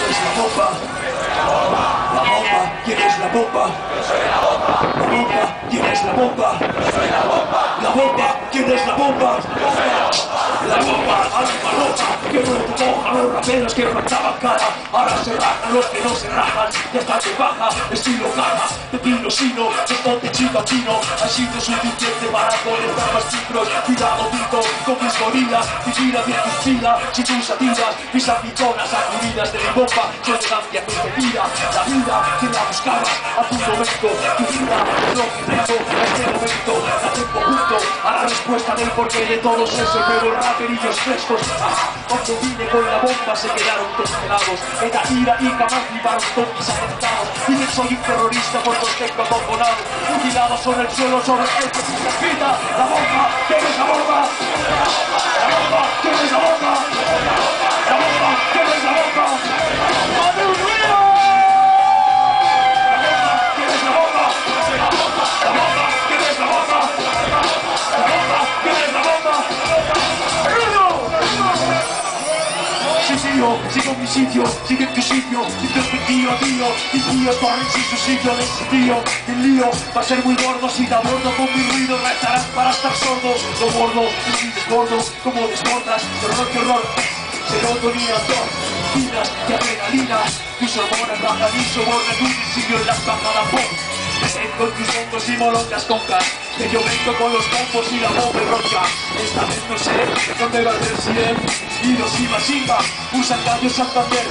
es la bomba? La bomba, ¿quién es la bomba? La bomba, ¿quién es la bomba? La bomba, ¿quién es la bomba? La bomba, alma roja, que no te moja los raperos que faltaban cara. Ahora se rajan los que no se rajan, ya está de baja, estilo caja, de pino sino, de ponte chico a chino. Ha sido suficiente para conectar más ciclos. Cuidado, pito, con mis gorilas, vigila bien tus pilas, si tus satiras, mis ambiciones sacudidas de mi bomba, son de amplia perspectiva. La vida que la buscabas a tu momento, tu vida es lo que tengo en este momento. La tengo junto a la respuesta del porqué de todos esos nuevos raperillos frescos. Cuando vine con la bomba se quedaron congelados. Era ira y jamás fliparon con mis atentados. Dicen soy un terrorista por los tengo abandonados, mutilados sobre el suelo, sobre el que se grita. La bomba, ¿quién es la bomba? La bomba, ¿quién es la bomba? La bomba, ¿quién es la bomba? ¡Mande un ruido! La bomba, ¿quién es la bomba? La bomba, ¿quién es la bomba? La bomba, ¿quién es la bomba? ¡Ruido! Sí, tío, sigo en mi sitio, sigue en tu sitio, sigue en mi tío, mi tío corre sin su sitio de ese tío. El lío va a ser muy gordo si te abordo con mi ruido, rezarás para estar sordo. Lo bordo y si desbordo, como desbordas, terror, serotonina, endorfinas y adrenalina. Tus hormonas bajan y sobornan un sencillo en las bajadas pop. Con tus hongos y molongas concas, que yo vengo con los bombos y la bomba ronca. Esta vez no sé dónde va a ser si él y los Iba Simba usan gallos Santander.